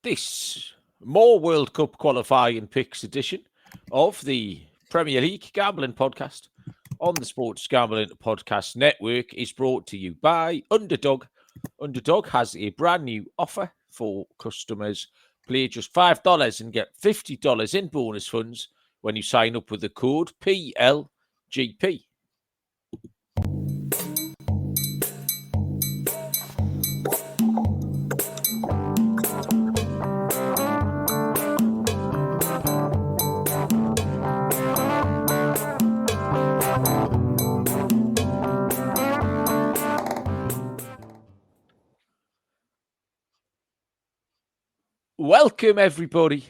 this more World Cup qualifying picks edition of the Premier League Gambling Podcast on the Sports Gambling Podcast Network is brought to you by Underdog. Underdog has a brand new offer for customers. Play just $5 and get $50 in bonus funds when you sign up with the code PLGP. Welcome, everybody,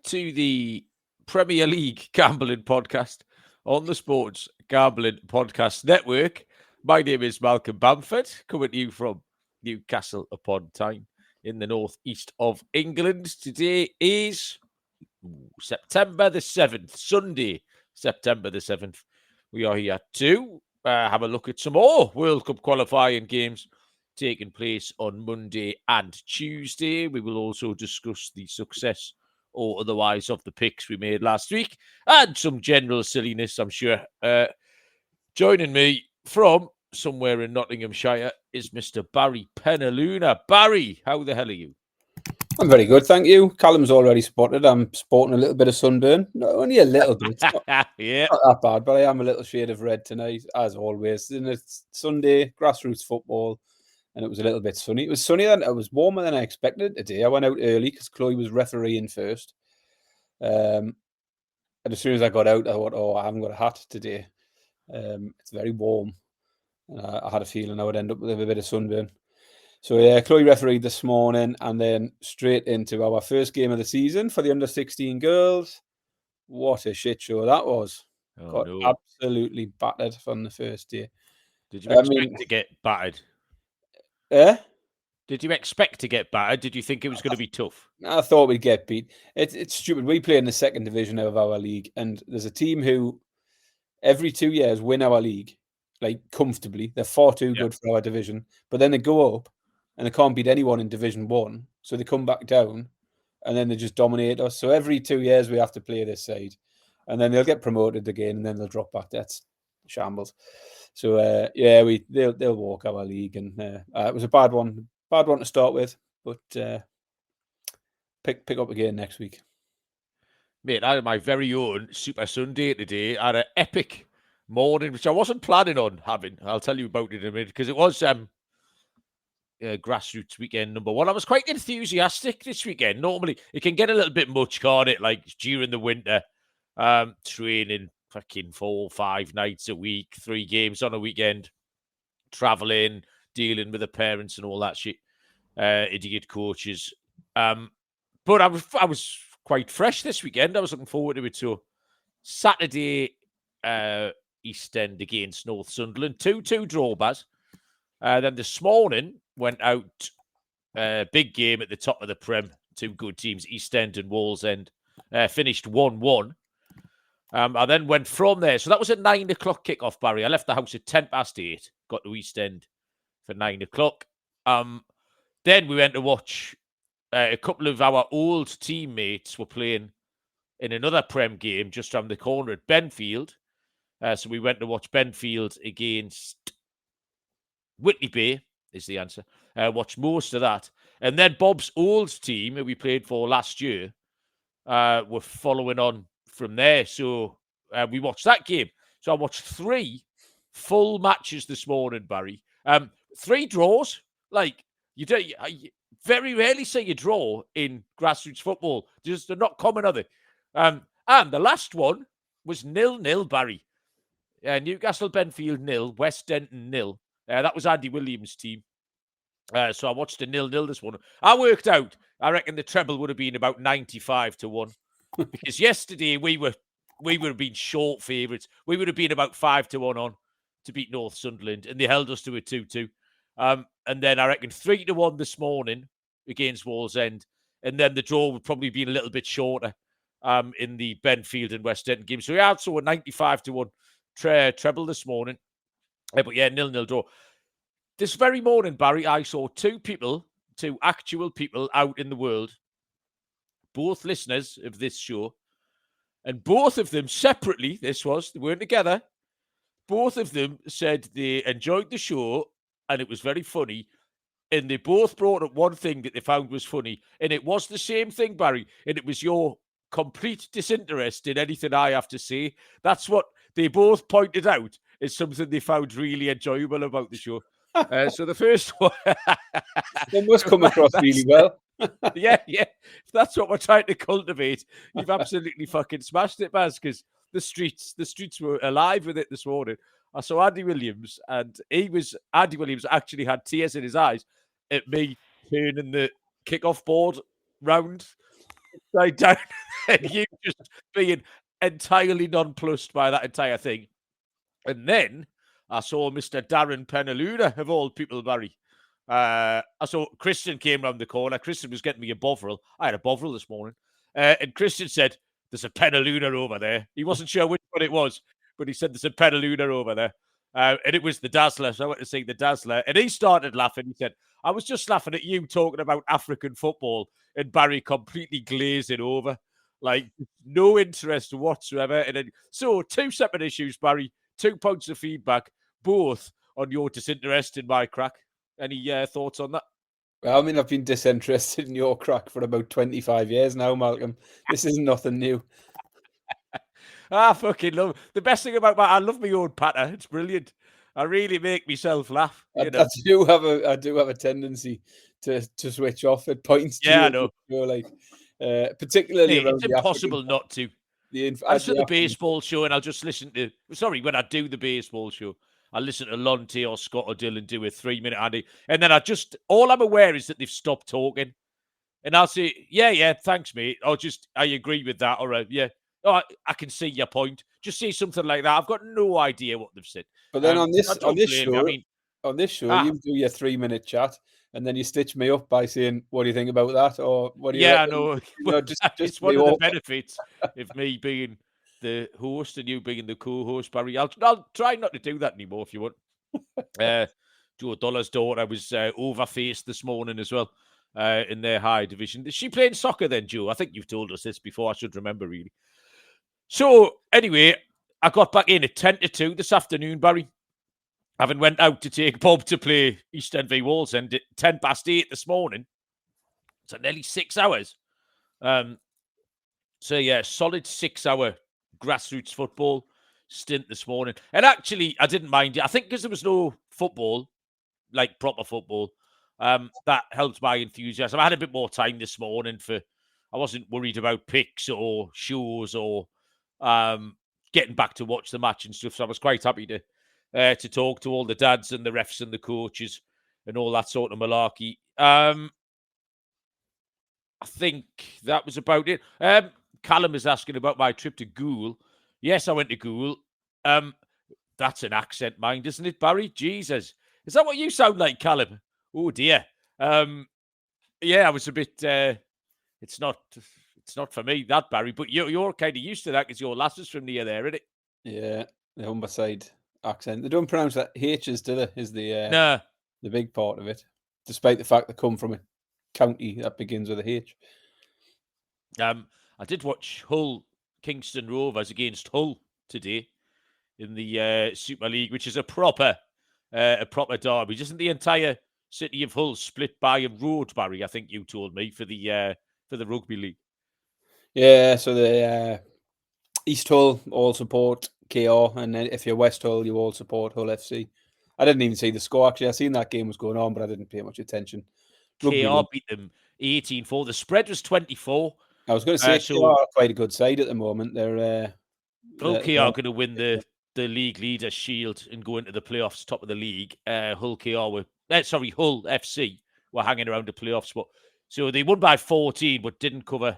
to the Premier League Gambling Podcast on the Sports Gambling Podcast Network. My name is Malcolm Bamford, coming to you from Newcastle upon Tyne in the northeast of England. Today is September the 7th, Sunday, September the 7th. We are here to have a look at some more World Cup qualifying games taking place on Monday and Tuesday. We will also discuss the success or otherwise of the picks we made last week and some general silliness, I'm sure. Joining me from somewhere in Nottinghamshire is Mr. Barry Penaluna. Barry, how the hell are you? I'm very good, thank you. Callum's already spotted I'm sporting a little bit of sunburn. No, only a little bit. It's not, Yeah. not that bad, but I am a little shade of red tonight, as always. And it's Sunday, grassroots football, and it was a little bit sunny. It was sunnier than it was warmer than I expected today. I went out early because Chloe was refereeing first. And as soon as I got out, I thought, oh, I haven't got a hat today. It's very warm. And I had a feeling I would end up with a bit of sunburn. So, yeah, Chloe refereed this morning and then straight into our first game of the season for the under-16 girls. What a shit show that was. Got absolutely battered from the first day. Did you expect to get battered? Did you expect to get battered? Did you think it was going to be tough? I thought we'd get beat. It's stupid. We play in the second division of our league, and there's a team who every 2 years win our league, like comfortably. They're far too good for our division, but then they go up and they can't beat anyone in Division 1, so they come back down and then they just dominate us. So every 2 years we have to play this side, and then they'll get promoted again and then they'll drop back. That's shambles. So they'll walk our league, and it was a bad one to start with, but pick up again next week. Mate, I had my very own Super Sunday today. I had an epic morning, which I wasn't planning on having. I'll tell you about it in a minute, because it was grassroots weekend number one. I was quite enthusiastic this weekend. Normally, it can get a little bit much, can't it? Like during the winter, training fucking 4 or 5 nights a week, 3 games on a weekend, traveling, dealing with the parents and all that shit, idiot coaches. But I was quite fresh this weekend. I was looking forward to it. So Saturday, East End against North Sunderland, 2-2 drawbacks. Then this morning went out, big game at the top of the Prem. 2 good teams, East End and Wallsend, finished 1-1. I then went from there. So that was a 9 o'clock kickoff, Barry. I left the house at 8:10, got to East End for 9 o'clock. Then we went to watch a couple of our old teammates were playing in another Prem game just around the corner at Benfield. So we went to watch Benfield against Whitley Bay is the answer. Watched most of that. And then Bob's old team, who we played for last year, were following on from there. So we watched that game. So I watched 3 full matches this morning, Barry. 3 draws. Like, you very rarely see a draw in grassroots football. They're not common, are they? And the last one was 0-0, Barry. Newcastle Benfield 0, West Denton 0. That was Andy Williams' team. So I watched a 0-0 this morning. I worked out, I reckon the treble would have been about 95-1. Because yesterday we would have been short favourites. We would have been about 5-1 on to beat North Sunderland, and they held us to a 2-2. And then I reckon 3-1 this morning against Wallsend. And then the draw would probably be a little bit shorter in the Benfield and West End game. So we had a 95-1 treble this morning. But yeah, 0-0 draw. This very morning, Barry, I saw 2 actual people out in the world both listeners of this show, and both of them separately, they weren't together, both of them said they enjoyed the show and it was very funny. And they both brought up one thing that they found was funny. And it was the same thing, Barry. And it was your complete disinterest in anything I have to say. That's what they both pointed out as something they found really enjoyable about the show. So the first one... It must come across really well. yeah. If that's what we're trying to cultivate, you've absolutely fucking smashed it, Baz, because the streets were alive with it this morning. I saw Andy Williams, and Andy Williams actually had tears in his eyes at me turning the kickoff board round upside down, and you just being entirely nonplussed by that entire thing. And then I saw Mr. Darren Penaluna, of all people, Barry. I saw Christian came round the corner. Christian was getting me a Bovril. I had a Bovril this morning. And Christian said, "There's a Penaluna over there." He wasn't sure which one it was, but he said, "There's a Penaluna over there." And it was the Dazzler. So I went to see the Dazzler. And he started laughing. He said, "I was just laughing at you talking about African football," and Barry completely glazing over. Like, no interest whatsoever. And then, so 2 separate issues, Barry. 2 points of feedback, both on your disinterest in my crack. Any thoughts on that? Well, I mean, I've been disinterested in your crack for about 25 years now, Malcolm. This is nothing new. I fucking love the best thing about I love my own patter. It's brilliant. I really make myself laugh. You know? I do have a tendency to switch off at points. Yeah, I know. Like, particularly around it's impossible not to. I listen to the baseball show, and I'll just listen to. Sorry, when I do the baseball show, I listen to Lonte or Scott or Dylan do a 3-minute Andy, and then all I'm aware is that they've stopped talking, and I'll say, "Yeah, thanks, mate," or just I agree with that, or yeah. Oh, I can see your point. Just say something like that. I've got no idea what they've said. But then on this show, I you do your 3-minute chat, and then you stitch me up by saying, "What do you think about that?" Or what do you? Yeah, I know. Just it's one of the benefits of me being the host and you being the co-host, Barry. I'll try not to do that anymore if you want. Joe Dollar's daughter was overfaced this morning as well in their high division. Is she playing soccer then, Joe? I think you've told us this before. I should remember, really. So, anyway, I got back in at 10-2 this afternoon, Barry. Having went out to take Bob to play East End v Wallsend at 8:10 this morning. So nearly 6 hours. So, yeah, solid 6-hour grassroots football stint this morning. And actually, I didn't mind it. I think because there was no football, like proper football, that helped my enthusiasm. I had a bit more time this morning I wasn't worried about picks or shows or getting back to watch the match and stuff. So I was quite happy to talk to all the dads and the refs and the coaches and all that sort of malarkey. I think that was about it. Callum is asking about my trip to Goole. Yes, I went to Goole. That's an accent mind, isn't it, Barry? Jesus. Is that what you sound like, Callum? Oh, dear. Yeah, I was a bit... It's not for me, that, Barry, but you're kind of used to that because your lass is from near there, isn't it? Yeah, the Humberside accent. They don't pronounce that H's, do they? Is the big part of it, despite the fact they come from a county that begins with a H. I did watch Hull Kingston Rovers against Hull today in the Super League, which is a proper derby. Isn't the entire city of Hull split by a road, Barry? I think you told me for the rugby league. Yeah, so the East Hull all support KR, and then if you're West Hull, you all support Hull FC. I didn't even see the score, actually. I seen that game was going on, but I didn't pay much attention. KR beat them 18-4. The spread was 24. I was going to say, KR are quite a good side at the moment. They're KR are going to win the league leader shield and go into the playoffs, top of the league. Hull FC were hanging around the playoff spot. So they won by 14, but didn't cover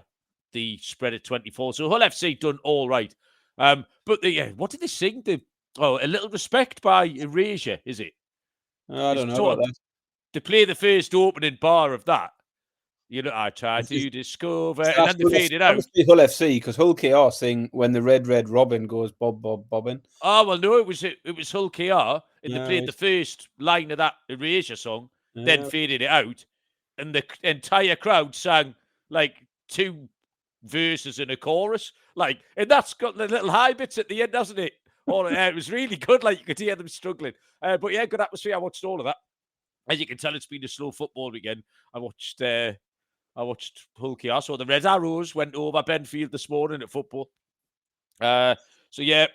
the spread at 24. So Hull FC done all right. But what did they sing? A Little Respect by Erasure, is it? I don't know about that. To play the first opening bar of that. You know, I tried to discover, and then they faded out. That must be Hull FC, because Hull KR sing When the Red Red Robin Goes Bob Bob Bobbin. Oh, well, no, it was Hull KR, and they played the first line of that Erasure song, then faded it out, and the entire crowd sang like 2 verses and a chorus. Like, and that's got the little high bits at the end, hasn't it? It was really good. Like, you could hear them struggling. But yeah, good atmosphere. I watched all of that. As you can tell, it's been a slow football weekend. I watched Hull Chaos. I saw the Red Arrows went over Benfield this morning at football. So yeah,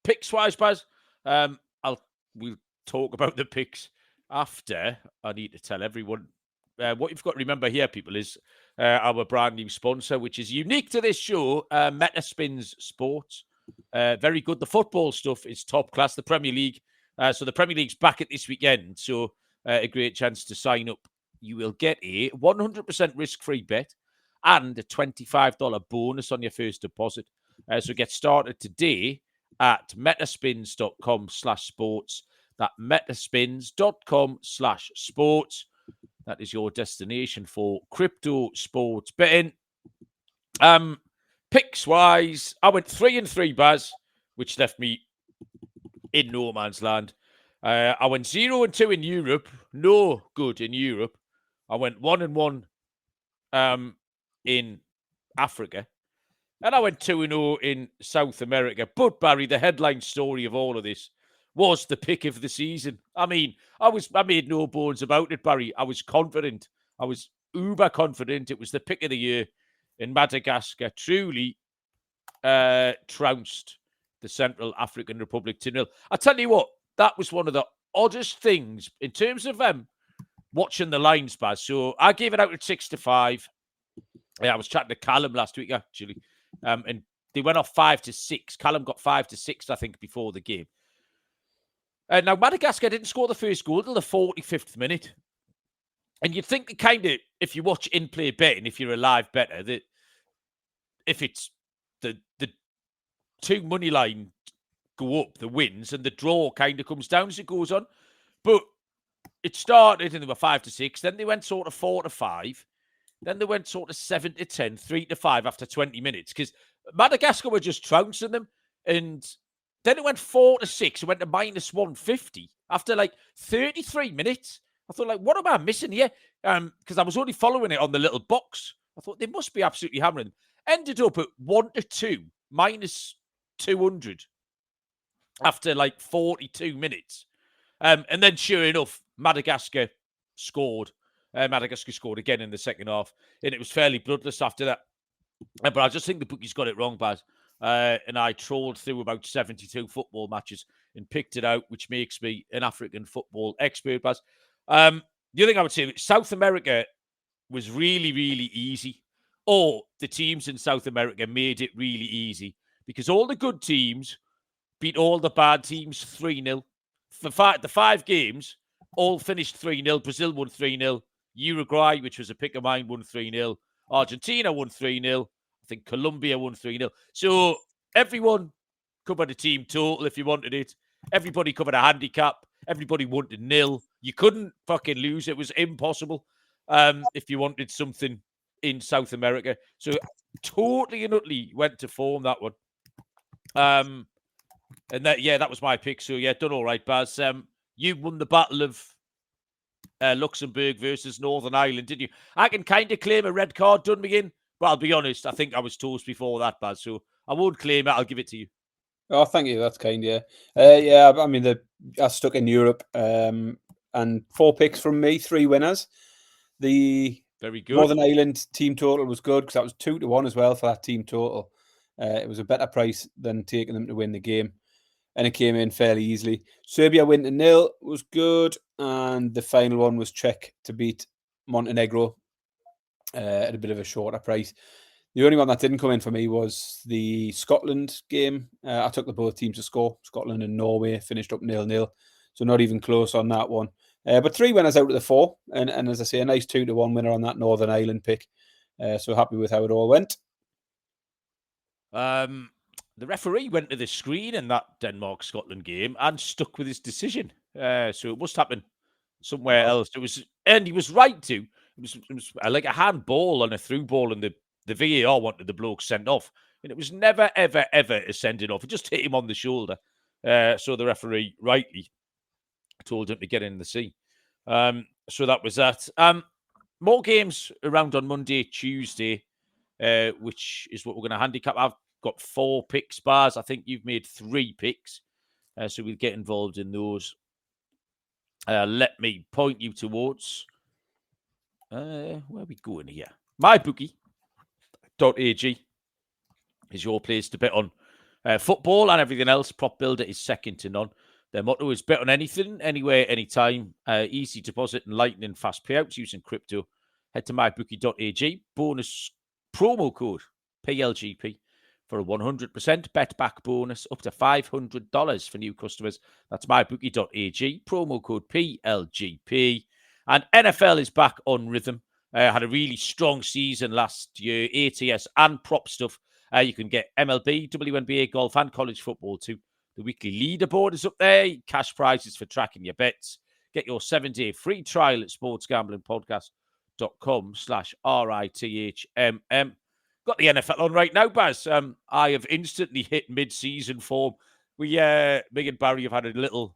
picks wise, Baz. We'll talk about the picks after. I need to tell everyone what you've got to remember here, people, is our brand new sponsor, which is unique to this show, Metaspins Sports. Very good. The football stuff is top class. The Premier League. So the Premier League's back at this weekend. So a great chance to sign up. You will get a 100% risk-free bet and a $25 bonus on your first deposit. So get started today at metaspins.com/sports. That metaspins.com/sports. That is your destination for crypto sports betting. Picks wise, I went 3-3, Baz, which left me in no man's land. I went 0-2 in Europe, no good in Europe. I went 1-1 in Africa. And I went 2-0 in South America. But, Barry, the headline story of all of this was the pick of the season. I mean, I made no bones about it, Barry. I was confident. I was uber confident. It was the pick of the year. In Madagascar, truly trounced the Central African Republic 2-0. I tell you what, that was one of the oddest things in terms of watching the lines, Baz. So I gave it out at 6-5. Yeah, I was chatting to Callum last week, actually. And they went off 5-6. Callum got 5-6, I think, before the game. Now, Madagascar didn't score the first goal till the 45th minute. And you'd think that kind of, if you watch in-play betting, if you're a live bettor, that if it's the two money line go up, the wins, and the draw kind of comes down as it goes on. But it started and they were 5-6. Then they went sort of 4-5. Then they went sort of 7-10, 3-5 after 20 minutes because Madagascar were just trouncing them. And then it went 4-6. It went to -150 after like 33 minutes. I thought, like, what am I missing here? Because I was only following it on the little box. I thought they must be absolutely hammering. Ended up at 1-2, -200 after like 42 minutes. And then, sure enough, Madagascar scored. Madagascar scored again in the second half, and it was fairly bloodless after that. But I just think the bookies got it wrong, Baz. And I trawled through about 72 football matches and picked it out, which makes me an African football expert, Baz. The other thing I would say, South America was really, really easy. Or the teams in South America made it really easy because all the good teams beat all the bad teams 3-0. The 5 games all finished 3-0. Brazil won 3-0. Uruguay, which was a pick of mine, won 3-0. Argentina won 3-0. I think Colombia won 3-0. So everyone covered a team total if you wanted it. Everybody covered a handicap. Everybody wanted nil. You couldn't fucking lose. It was impossible if you wanted something in South America. So totally and utterly went to form that one. And that was my pick. So yeah, done all right, Baz. You won the battle of Luxembourg versus Northern Ireland, didn't you? I can kind of claim a red card done me in, but I'll be honest, I think I was toast before that, Baz. So I won't claim it. I'll give it to you. Oh, thank you. That's kind, yeah. Yeah, I mean, I stuck in Europe, and 4 picks from me, 3 winners. The Very good. Northern Ireland team total was good because that was 2-1 as well for that team total. It was a better price than taking them to win the game, and it came in fairly easily. Serbia win to 0 was good, and the final one was Czech to beat Montenegro at a bit of a shorter price. The only one that didn't come in for me was the Scotland game. I took the both teams to score. Scotland and Norway finished up 0-0, so not even close on that one. But 3 winners out of the 4, and as I say, a nice 2-1 winner on that Northern Ireland pick. So happy with how it all went. The referee went to the screen in that Denmark-Scotland game and stuck with his decision. So it must happen somewhere else. And he was right to. It was like a handball and a through ball, and the VAR wanted the bloke sent off. And it was never, ever, ever a sending off. It just hit him on the shoulder. So the referee rightly told him to get in the sea. So that was that. More games around on Monday, Tuesday. which is what we're going to handicap. I've got 4 picks, Bars. I think you've made 3 picks, so we'll get involved in those. Let me point you towards where are we going here? MyBookie.ag is your place to bet on football and everything else. Prop Builder is second to none. Their motto is bet on anything, anywhere, anytime. Easy deposit and lightning fast payouts using crypto. Head to mybookie.ag. Bonus promo code PLGP for a 100% bet back bonus up to $500 for new customers. That's mybookie.ag. Promo code PLGP. And NFL is back on rhythm. Had a really strong season last year. ATS and prop stuff. You can get MLB, WNBA, golf, and college football too. The weekly leaderboard is up there. Cash prizes for tracking your bets. Get your 7-day free trial at sportsgamblingpodcast.com/RITHMM. Got the NFL on right now, Baz. I have instantly hit mid-season form. Me and Barry have had a little...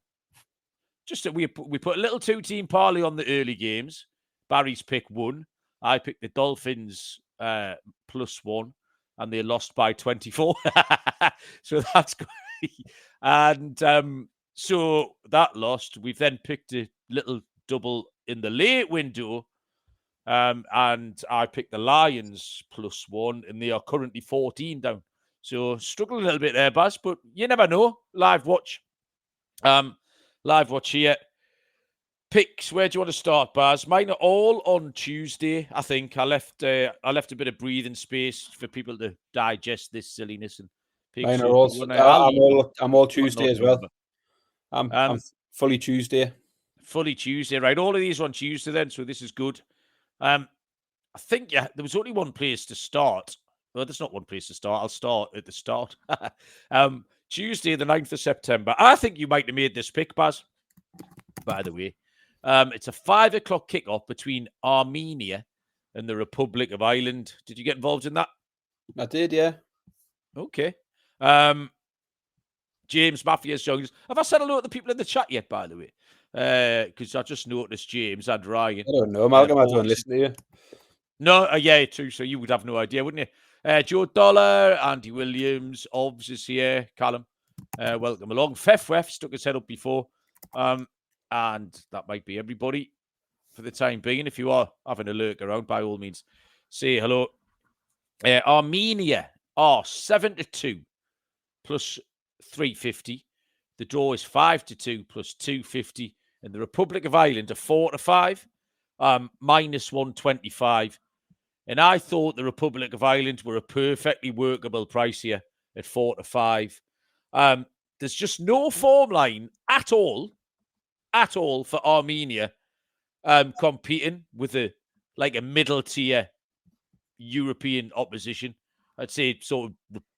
we put a little 2-team parlay on the early games. Barry's pick won. I picked the Dolphins +1, and they lost by 24. So that's great. And so that lost. We've then picked a little double in the late window. And I picked the Lions +1, and they are currently 14 down. So struggling a little bit there, Baz, but you never know. Live watch. Live watch here. Picks. Where do you want to start, Baz? Mine are all on Tuesday. I think I left a bit of breathing space for people to digest this silliness and picks. Mine are also. I'm all Tuesday as well. I'm fully Tuesday. Fully Tuesday, right? All of these are on Tuesday then, so this is good. I think there was only one place to start. Well, there's not one place to start. I'll start at the start. Tuesday, the 9th of September. I think you might have made this pick, Baz, by the way. It's a 5 o'clock kickoff between Armenia and the Republic of Ireland. Did you get involved in that? I did, yeah. Okay. James Matthews joins. Have I said hello to the people in the chat yet, by the way? Because I just noticed James and Ryan. I don't know. Malcolm, I don't listen to you. No, yeah, true. So you would have no idea, wouldn't you? Joe Dollar, Andy Williams, Obs is here. Callum, welcome along. Fef stuck his head up before. And that might be everybody for the time being. If you are having a lurk around, by all means, say hello. Armenia are 7-2 plus 350. The draw is 5-2 plus 250. And the Republic of Ireland are 4-5, minus 125. And I thought the Republic of Ireland were a perfectly workable price here at 4-5. There's just no form line at all for Armenia competing with a middle tier European opposition. I'd say sort of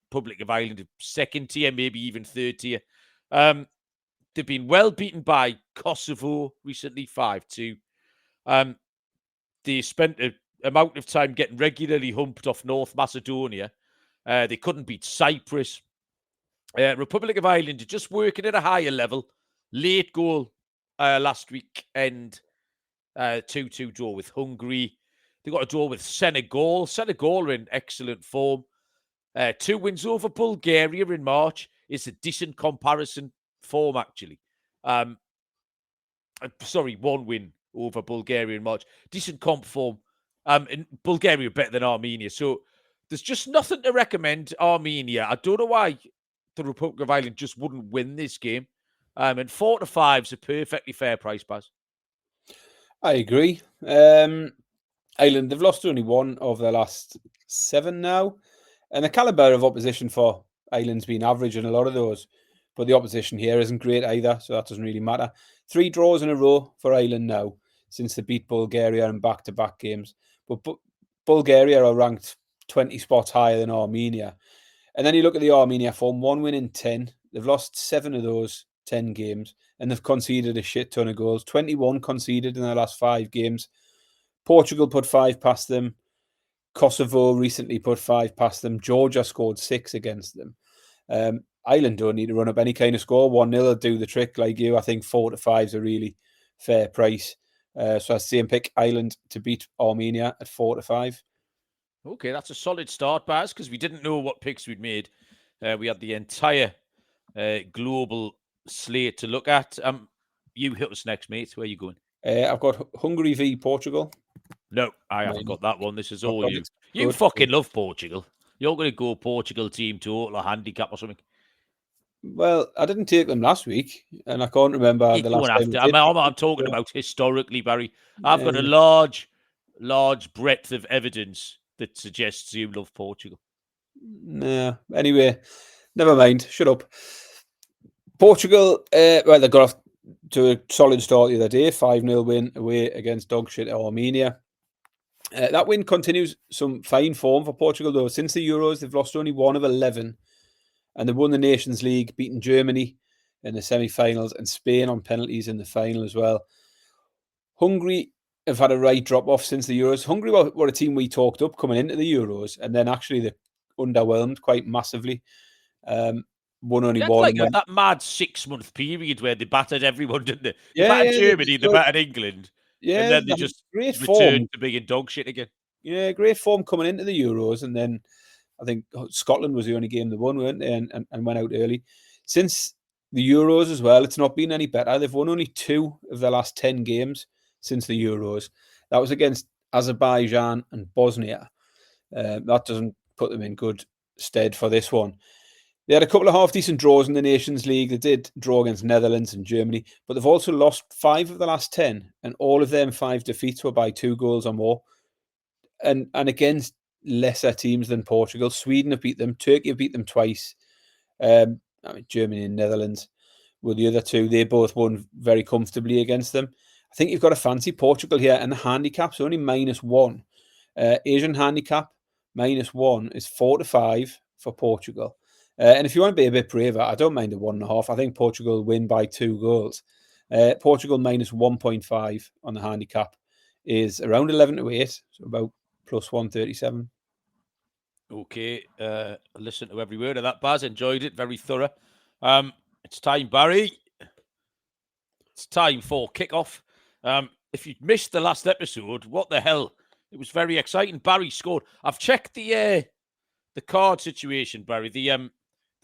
Republic of Ireland, second tier, maybe even third tier. They've been well beaten by Kosovo recently, 5-2. They spent an amount of time getting regularly humped off North Macedonia. They couldn't beat Cyprus. Republic of Ireland are just working at a higher level. Late goal last weekend, 2-2 draw with Hungary. They got a draw with Senegal. Senegal are in excellent form. 2 wins over Bulgaria in March is a decent comparison form, actually. 1 win over Bulgaria in March. Decent comp form. And Bulgaria are better than Armenia. So there's just nothing to recommend Armenia. I don't know why the Republic of Ireland just wouldn't win this game. And 4-5 is a perfectly fair price, Baz. I agree. Ireland, they've lost only 1 of their last 7 now. And the calibre of opposition for Ireland's been average in a lot of those. But the opposition here isn't great either, so that doesn't really matter. 3 draws in a row for Ireland now, since they beat Bulgaria in back-to-back games. But Bulgaria are ranked 20 spots higher than Armenia. And then you look at the Armenia form, 1 win in 10. They've lost 7 of those 10 games, and they've conceded a shit ton of goals. 21 conceded in their last 5 games. Portugal put 5 past them. Kosovo recently put 5 past them. Georgia scored 6 against them. Ireland don't need to run up any kind of score. 1-0 will do the trick, like you. I think 4-5 is a really fair price. So I see him pick Ireland to beat Armenia at 4-5. Okay, that's a solid start, Baz, because we didn't know what picks we'd made. We had the entire global slate to look at. You hit us next, mate. Where are you going? I've got Hungary v Portugal. No, I haven't got that one. This is all you. You Good. fucking love Portugal. You're going to go Portugal team total or handicap or something. Well, I didn't take them last week, and I can't remember the last time. I'm talking about historically, Barry. I've got a large breadth of evidence that suggests you love Portugal. Nah. Anyway, never mind. Shut up. Portugal, well, they got off to a solid start the other day, 5-0 win away against dog shit Armenia. That win continues some fine form for Portugal, though. Since the Euros, they've lost only 1 of 11, and they won the Nations League, beating Germany in the semi-finals and Spain on penalties in the final as well. Hungary have had a right drop-off since the Euros. Hungary were a team we talked up coming into the Euros, and then actually they underwhelmed quite massively. Won only one. Like that mad 6-month period where they battered everyone, didn't they? They Yeah, battered Germany, they battered England, and then they just returned to being dog shit again. Yeah, great form coming into the Euros, and then I think Scotland was the only game they won, weren't they? And went out early. Since the Euros as well, it's not been any better. They've won only 2 of their last 10 games since the Euros. That was against Azerbaijan and Bosnia. That doesn't put them in good stead for this one. They had a couple of half-decent draws in the Nations League. They did draw against Netherlands and Germany, but they've also lost 5 of the last 10, and all of them 5 defeats were by 2 goals or more. And against lesser teams than Portugal. Sweden have beat them. Turkey have beat them twice. Germany and Netherlands were the other 2. They both won very comfortably against them. I think you've got to fancy Portugal here, and the handicap's only -1. Asian handicap -1 is 4-5 for Portugal. And if you want to be a bit braver, I don't mind a 1.5. I think Portugal win by 2 goals. Portugal -1.5 on the handicap is around 11-8, so about +137. Okay, listen to every word of that, Baz. Enjoyed it, very thorough. It's time, Barry. It's time for kickoff. If you missed the last episode, what the hell? It was very exciting. Barry scored. I've checked the card situation, Barry. The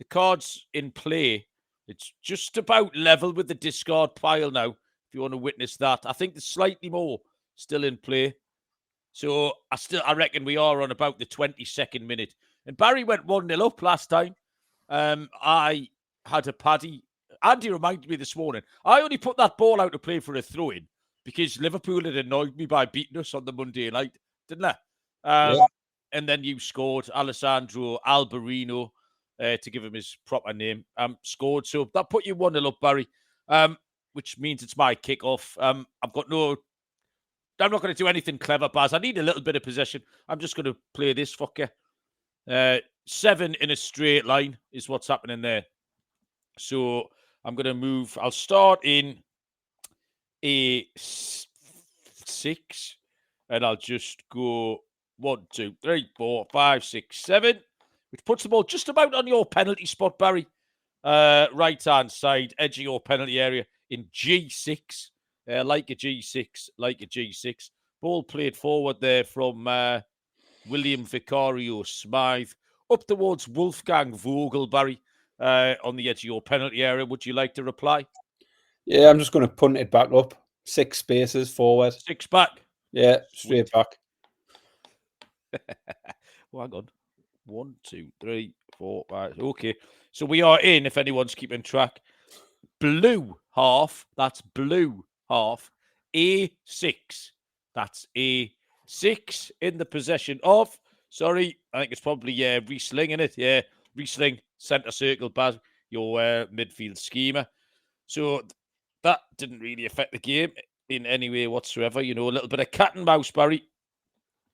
cards in play. It's just about level with the discard pile now. If you want to witness that, I think there's slightly more still in play. So I reckon we are on about the 22nd minute. And Barry went 1-0 up last time. I had a paddy. Andy reminded me this morning. I only put that ball out to play for a throw-in because Liverpool had annoyed me by beating us on the Monday night, didn't they? And then you scored. Alessandro Alberino, to give him his proper name, scored. So that put you 1-0 up, Barry, which means it's my kickoff. I'm not going to do anything clever, Baz. I need a little bit of possession. I'm just going to play this fucker. 7 in a straight line is what's happening there. So I'm going to move. I'll start in a 6, and I'll just go 1, 2, 3, 4, 5, 6, 7, which puts the ball just about on your penalty spot, Barry. Right-hand side, edge of your penalty area in G6. Like a G6. Ball played forward there from William Vicario Smythe up towards Wolfgang Vogel, Barry, on the edge of your penalty area. Would you like to reply? Yeah, I'm just going to punt it back up. 6 spaces forward. 6 back? Yeah, straight back. Well, hang on. 1, 2, 3, 4, 5. Okay. So we are in, if anyone's keeping track, blue half. That's blue half. A6. That's A6 in the possession of. Sorry, I think it's probably Riesling in it. Yeah, Riesling, centre circle, Baz, your midfield schemer. So that didn't really affect the game in any way whatsoever. You know, a little bit of cat and mouse, Barry.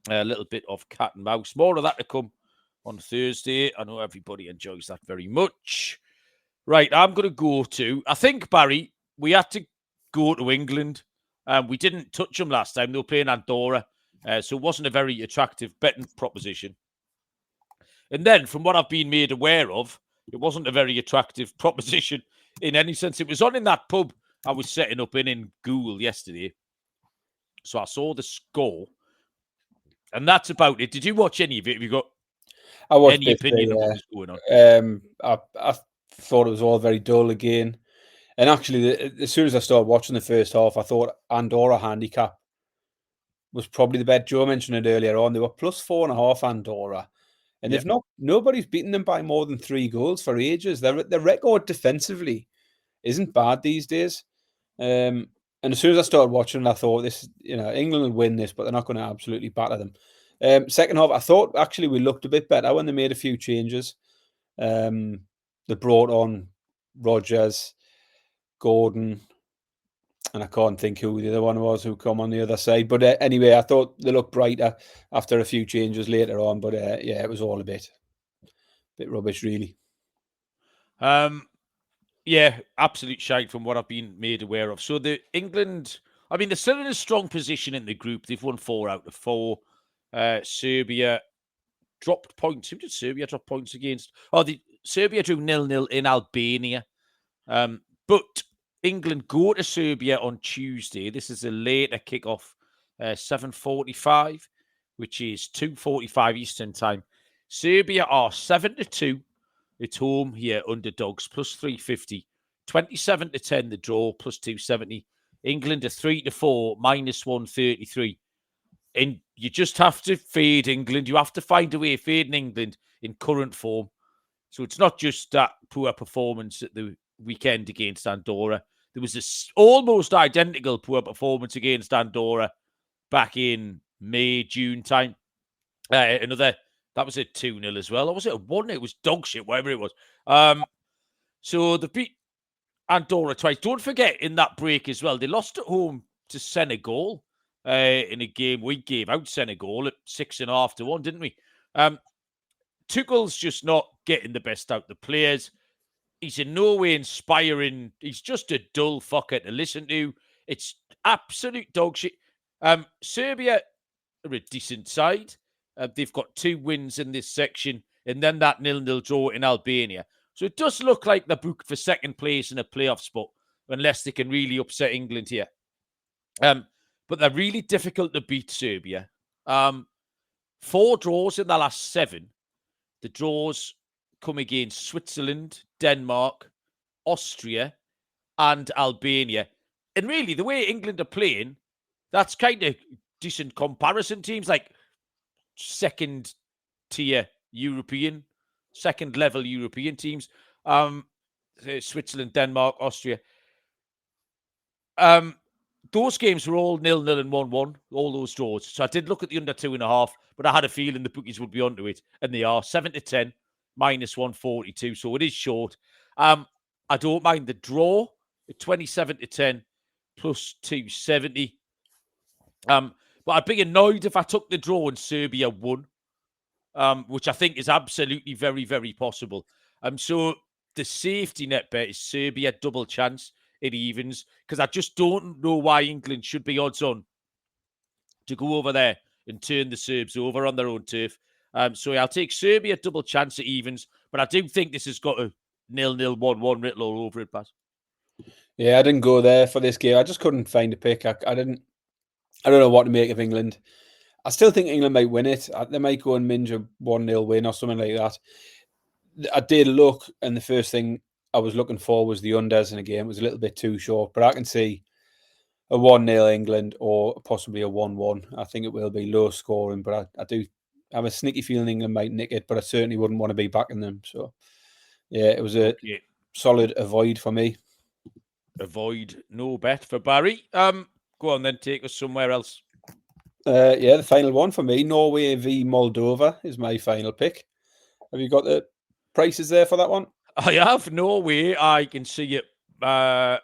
A little bit of cat and mouse. More of that to come on Thursday. I know everybody enjoys that very much. Right, I'm going to go to, I think, Barry, we had to go to England. We didn't touch them last time. They were playing Andorra. So it wasn't a very attractive betting proposition. And then, from what I've been made aware of, it wasn't a very attractive proposition in any sense. It was on in that pub I was setting up in Goole yesterday. So I saw the score. And that's about it. Did you watch any of it? Have you got I watched any bits of it, opinion on what yeah. was going on? I thought it was all very dull again. And actually, as soon as I started watching the first half, I thought Andorra handicap was probably the bet. Joe mentioned it earlier on. They were plus 4.5 Andorra. And Yeah. nobody's beaten them by more than 3 goals for ages. Their record defensively isn't bad these days. And as soon as I started watching, I thought England will win this, but they're not going to absolutely batter them. Second half, I thought actually we looked a bit better when they made a few changes. They brought on Rogers, Gordon, and I can't think who the other one was who come on the other side. But anyway, I thought they looked brighter after a few changes later on. But yeah, it was all a bit rubbish, really. Yeah, absolute shite from what I've been made aware of. So the England, I mean, they're still in a strong position in the group. They've won 4 out of 4. Serbia dropped points. Who did Serbia drop points against? Serbia drew 0-0 in Albania. But England go to Serbia on Tuesday. This is a later kickoff, 7:45, which is 2:45 Eastern time. Serbia are 7-2. It's home here, underdogs, plus 350. 27-10, the draw, plus 270. England are 3-4, minus 133. And you just have to fade England. You have to find a way of fading England in current form. So it's not just that poor performance at the weekend against Andorra. There was this almost identical poor performance against Andorra back in May, June time. That was a 2-0 as well. Or was it a 1? It was dog shit, whatever it was. So they beat Andorra twice. Don't forget, in that break as well, they lost at home to Senegal in a game we gave out Senegal at 6.5-1, didn't we? Tuchel's just not getting the best out of the players. He's in no way inspiring. He's just a dull fucker to listen to. It's absolute dog shit. Serbia are a decent side. They've got 2 wins in this section, and then that 0-0 draw in Albania. So it does look like they're booked for second place in a playoff spot, unless they can really upset England here. But they're really difficult to beat, Serbia. 4 draws in the last 7. The draws come against Switzerland, Denmark, Austria, and Albania. And really, the way England are playing, that's kind of decent comparison teams, like second-tier European, second-level European teams. Switzerland, Denmark, Austria. Those games were all 0-0 and 1-1, all those draws. So I did look at the under 2.5, but I had a feeling the bookies would be onto it, and they are 7-10, minus 142. So it is short. I don't mind the draw at 27-10, plus 270. But I'd be annoyed if I took the draw and Serbia won, which I think is absolutely very, very possible. So the safety net bet is Serbia double chance. It evens, because I just don't know why England should be odds on to go over there and turn the Serbs over on their own turf. So I'll take Serbia double chance at evens, but I do think this has got a 0-0, 1-1 written all over it, Baz. Yeah, I didn't go there for this game. I just couldn't find a pick. I don't know what to make of England. I still think England might win it. They might go and minge a 1-0 win or something like that. I did look, and the first thing I was looking for was the unders in a game. It was a little bit too short, but I can see a 1-0 England or possibly a 1-1. I think it will be low scoring, but I do have a sneaky feeling England might nick it, but I certainly wouldn't want to be backing them. So, yeah, it was a solid avoid for me. Avoid, no bet for Barry. Go on then, take us somewhere else. Yeah, the final one for me, Norway v Moldova, is my final pick. Have you got the prices there for that one? I have Norway. I can see it 1-20,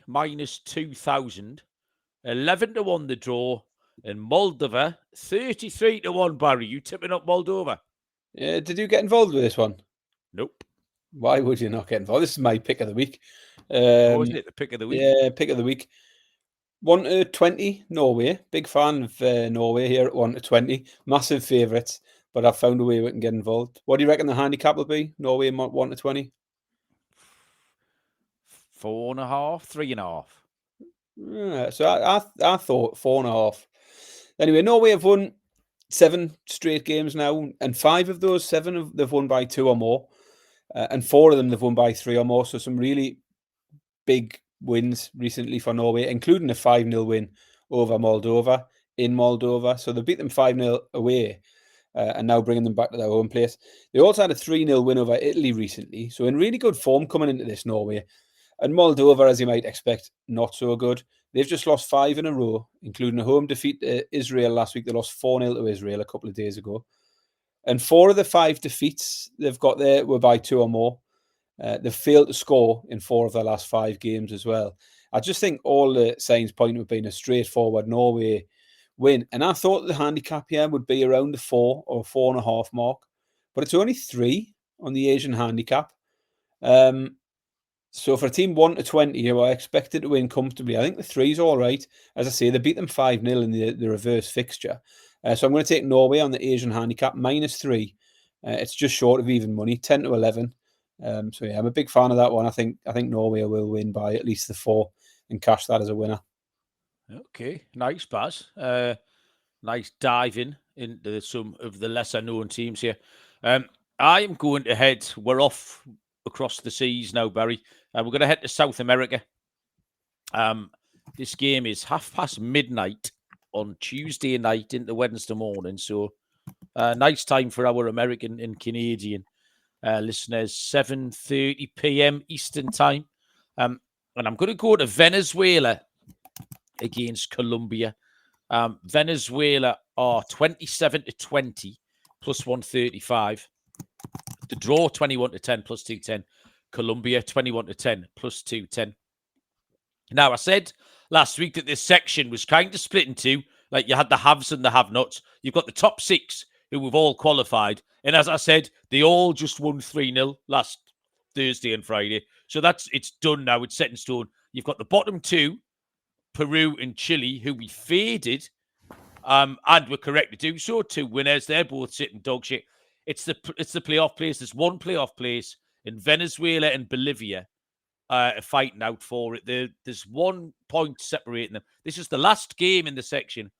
minus 2,000. 11-1 the draw. And Moldova, 33-1, Barry. You tipping up Moldova? Yeah, did you get involved with this one? Nope. Why would you not get involved? This is my pick of the week. Isn't it the pick of the week? Yeah, pick of the week. 1-20, Norway. Big fan of Norway here at 1-20. Massive favourites, but I've found a way we can get involved. What do you reckon the handicap will be? Norway 1-20? 4.5, 3.5. Yeah, so I thought 4.5. Anyway, Norway have won 7 straight games now, and 5 of those 7 they've won by 2 or more, and 4 of them they've won by 3 or more. So some really big wins recently for Norway, including a 5-0 win over Moldova in Moldova. So they beat them 5-0 away, and now bringing them back to their home place. They also had a 3-0 win over Italy recently. So in really good form coming into this, Norway. And Moldova, as you might expect, not so good. They've just lost 5 in a row, including a home defeat to Israel last week. They lost 4-0 to Israel a couple of days ago. And 4 of the 5 defeats they've got there were by 2 or more. They've failed to score in 4 of their last 5 games as well. I just think all the signs point to being a straightforward Norway win. And I thought the handicap here would be around the 4 or 4.5 mark, but it's only 3 on the Asian handicap. So for a team 1 to 20, who I expected to win comfortably, I think the 3's all right. As I say, they beat them 5-0 in the reverse fixture. So I'm going to take Norway on the Asian handicap, -3. It's just short of even money, 10 to 11. So yeah, I'm a big fan of that one. I think Norway will win by at least the 4 and cash that as a winner. Okay, nice, Baz. Nice diving into some of the lesser known teams here. I'm going to head. We're off across the seas now, Barry. We're going to head to South America. This game is midnight on Tuesday night into Wednesday morning. So nice time for our American and Canadian listeners, 7:30 p.m. Eastern time. And I'm going to go to Venezuela against Colombia. Venezuela are 27-20 plus 135. The draw 21-10 plus 210. Colombia 21-10 plus 210. Now, I said last week that this section was kind of split in two. Like you had the haves and the have-nots. You've got the top 6 who have all qualified. And as I said, they all just won 3-0 last Thursday and Friday. So it's done now. It's set in stone. You've got the bottom 2, Peru and Chile, who we faded, and were correct to do so. 2 winners. They're both sitting dog shit. It's the playoff place. There's one playoff place in Venezuela and Bolivia are fighting out for it. There's 1 point separating them. This is the last game in the section.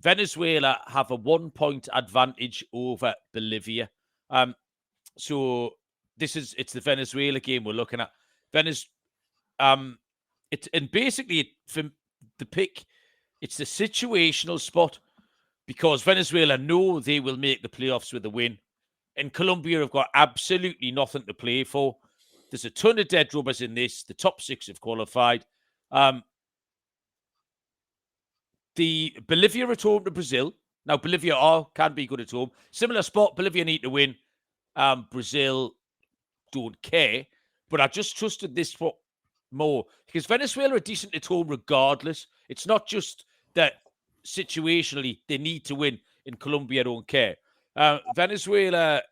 Venezuela have a 1 point advantage over Bolivia. So it's the Venezuela game we're looking at. Basically for the pick, it's the situational spot because Venezuela know they will make the playoffs with a win. And Colombia have got absolutely nothing to play for. There's a ton of dead rubbers in this. The top 6 have qualified. The Bolivia at home to Brazil. Now, Bolivia can be good at home. Similar spot. Bolivia need to win. Brazil don't care. But I just trusted this spot more because Venezuela are decent at home regardless. It's not just that situationally they need to win and Colombia don't care. Venezuela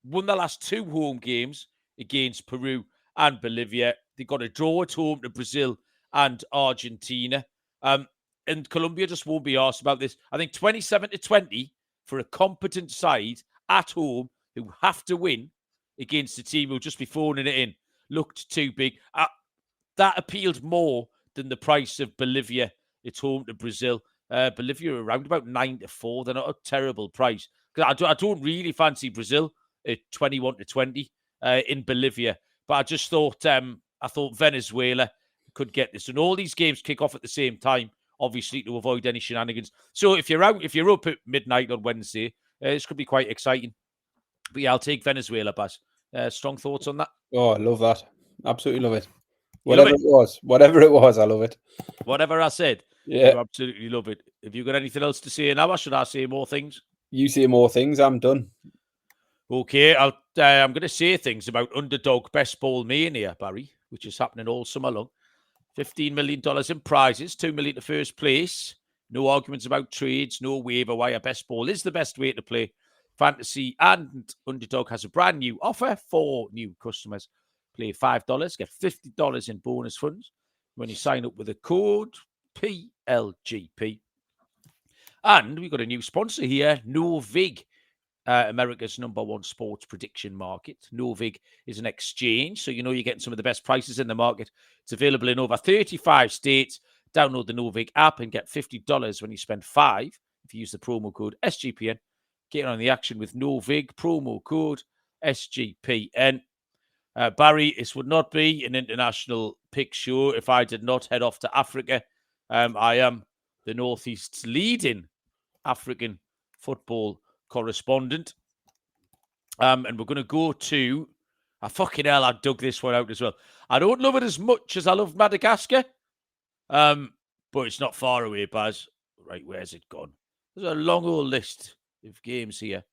won the last 2 home games against Peru and Bolivia. They got a draw at home to Brazil and Argentina. And Colombia just won't be asked about this. I think 27-20 for a competent side at home who have to win against a team who'll just be phoning it in looked too big. That appealed more than the price of Bolivia. It's home to Brazil. Bolivia are around about 9-4. They're not a terrible price. I don't really fancy Brazil at 21-20 in Bolivia. But I just thought Venezuela could get this. And all these games kick off at the same time, obviously, to avoid any shenanigans. So if you're up at midnight on Wednesday, this could be quite exciting. But yeah, I'll take Venezuela, Baz. Strong thoughts on that? Oh, I love that. Absolutely love it. Whatever it was, I love it. Whatever I said, yeah, you absolutely love it. Have you got anything else to say now, or should I say more things? You say more things. I'm done. Okay, I'm going to say things about Underdog Best Ball Mania, Barry, which is happening all summer long. $15 million in prizes, $2 million to first place. No arguments about trades, no waiver wire. Best ball is the best way to play fantasy, and Underdog has a brand new offer for new customers. Play $5, get $50 in bonus funds when you sign up with the code PLGP. And we've got a new sponsor here, Novig, America's #1 sports prediction market. Novig is an exchange, so you're getting some of the best prices in the market. It's available in over 35 states. Download the Novig app and get $50 when you spend $5 if you use the promo code SGPN, get on the action with no vig, promo code SGPN. Barry, this would not be an international pick show if I did not head off to Africa. I am the Northeast's leading African football correspondent. And we're going to go to... fucking hell, I dug this one out as well. I don't love it as much as I love Madagascar. But it's not far away, Baz. Right, where's it gone? There's a long old list of games here.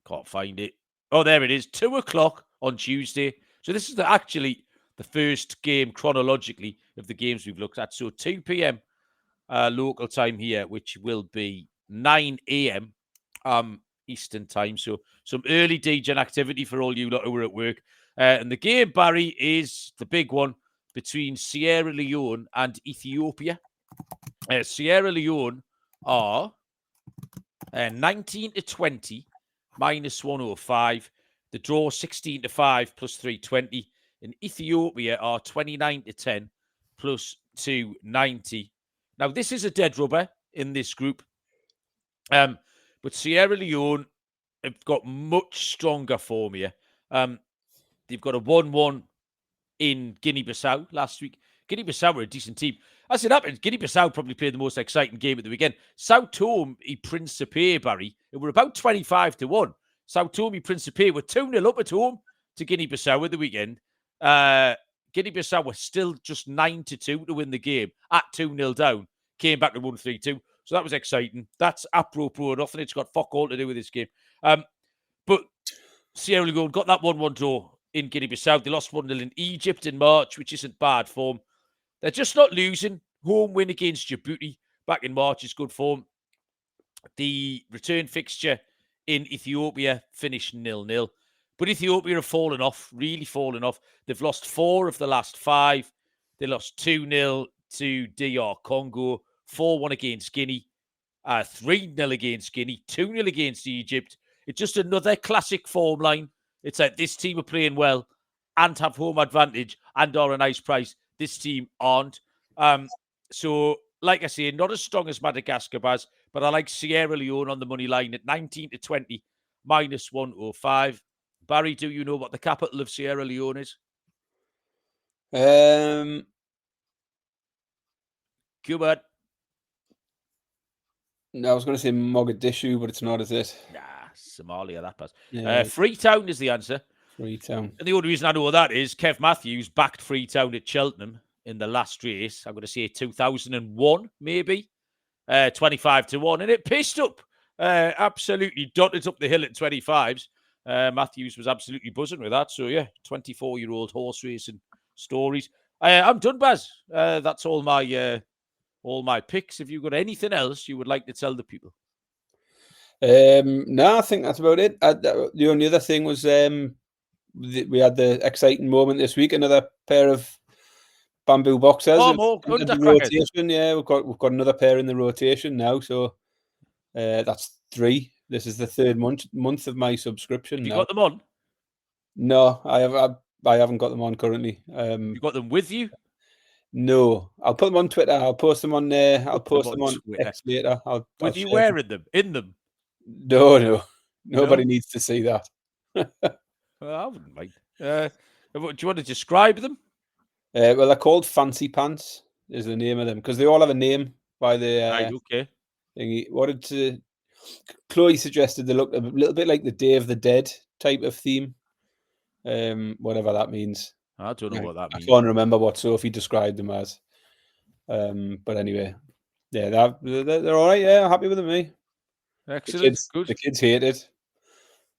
Can't find it. Oh, there it is. 2:00 on Tuesday. So this is actually the first game chronologically of the games we've looked at. So 2 p.m. Local time here, which will be 9 a.m. Eastern time. So some early DJing activity for all you lot who are at work. And the game, Barry, is the big one between Sierra Leone and Ethiopia. Sierra Leone are 19-20, -105. The draw 16-5 plus 320. And Ethiopia are 29-10 plus 290. Now, this is a dead rubber in this group. But Sierra Leone have got much stronger form here. They've got a 1-1 in Guinea-Bissau last week. Guinea-Bissau were a decent team. As it happens, Guinea-Bissau probably played the most exciting game at the weekend. Sao Tome y Principe, Barry, it were about 25-1. Sao Tome y Principe were 2-0 up at home to Guinea-Bissau at the weekend. Guinea-Bissau were still just 9-2 to win the game at 2-0 down. Came back to 1-3-2. So that was exciting. That's apropos enough, and it's got fuck all to do with this game. But Sierra Leone got that 1-1 draw in Guinea-Bissau. They lost 1-0 in Egypt in March, which isn't bad form. They're just not losing. Home win against Djibouti back in March is good form. The return fixture in Ethiopia finished 0-0. But Ethiopia have fallen off, really fallen off. They've lost 4 of the last 5. They lost 2-0 to DR Congo, 4-1 against Guinea, 3-0 against Guinea, 2-0 against Egypt. It's just another classic form line. It's like this team are playing well and have home advantage and are a nice price. This team aren't. So, like I say, not as strong as Madagascar, Baz, but I like Sierra Leone on the money line at 19-20, -105. Barry, do you know what the capital of Sierra Leone is? Cuba. No, I was going to say Mogadishu, but it's not, is it? Nah, Somalia, that pass. Yeah. Freetown is the answer. Freetown. And the only reason I know that is Kev Matthews backed Freetown at Cheltenham in the last race. I'm going to say 2001, maybe. 25-1. And it pissed up. Absolutely dotted up the hill at 25s. Matthews was absolutely buzzing with that. So, yeah, 24-year-old horse racing stories. I'm done, Baz. That's all my picks. Have you got anything else you would like to tell the people? No, I think that's about it. The only other thing was we had the exciting moment this week. Another pair of bamboo boxers. Oh, more rotation. Yeah, we've got another pair in the rotation now. So that's 3. This is the 3rd month of my subscription. Have you now. got them on? No, I haven't got them on currently. You got them with you? No, I'll put them on Twitter. I'll post them on there. I'll post them on X later. With you wearing them? In them? No. Nobody needs to see that. I wouldn't mind. Do you want to describe them? Well, they're called Fancy Pants, is the name of them, because they all have a name by the right, okay. thingy. Chloe suggested they look a little bit like the Day of the Dead type of theme. Whatever that means. I don't know what that means. I can't remember what Sophie described them as. But anyway, yeah, they're all right. Yeah, I'm happy with them, me. Excellent. Good. The kids hate it.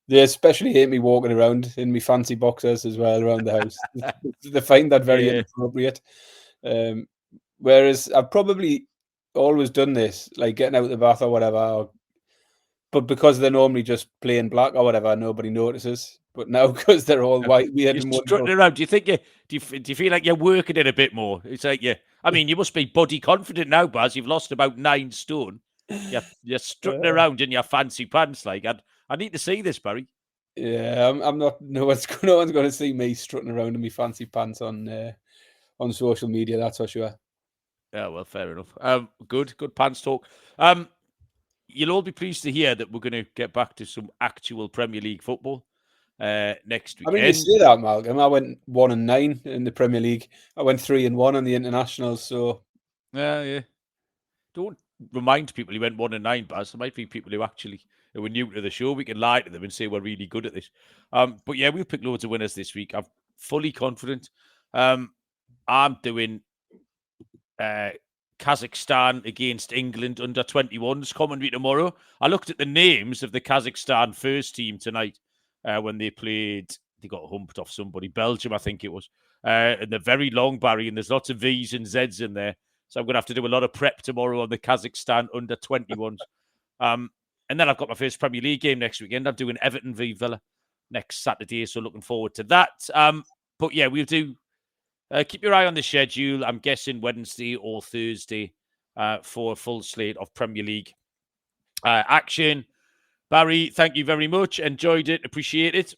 They especially hate me walking around in my fancy boxers as well around the house. They find that very inappropriate. Whereas I've probably always done this, like getting out of the bath or whatever. But because they're normally just plain black or whatever, nobody notices. But now because they're all white, weird and strutting around. Do you think do you feel like you're working it a bit more? It's like I mean, you must be body confident now, Baz. You've lost about 9 stone. You're strutting around in your fancy pants. Like I need to see this, Barry. Yeah, I'm not. No one's going to see me strutting around in my fancy pants on social media. That's for sure. Yeah, well, fair enough. Good pants talk. you'll all be pleased to hear that we're going to get back to some actual Premier League football next I weekend. mean, you say that, Malcolm. I went 1-9 in the Premier League. I went 3-1 on the internationals. So yeah. Don't remind people you went 1-9, Baz. There might be people who are new to the show. We can lie to them and say we're really good at this. But yeah, we'll pick loads of winners this week. I'm fully confident. I'm doing Kazakhstan against England under 21s commentary tomorrow. I looked at the names of the Kazakhstan first team tonight when they played. They got humped off somebody. Belgium, I think it was. And they're very long, Barry, and there's lots of V's and Z's in there. So I'm going to have to do a lot of prep tomorrow on the Kazakhstan under 21s. And then I've got my first Premier League game next weekend. I'm doing Everton v Villa next Saturday. So looking forward to that. But yeah, we'll do. Keep your eye on the schedule. I'm guessing Wednesday or Thursday for a full slate of Premier League action. Barry, thank you very much. Enjoyed it. Appreciate it.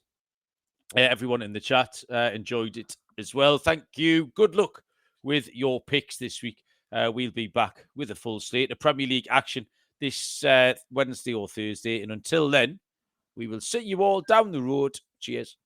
Everyone in the chat enjoyed it as well. Thank you. Good luck with your picks this week. We'll be back with a full slate of Premier League action this Wednesday or Thursday. And until then, we will see you all down the road. Cheers.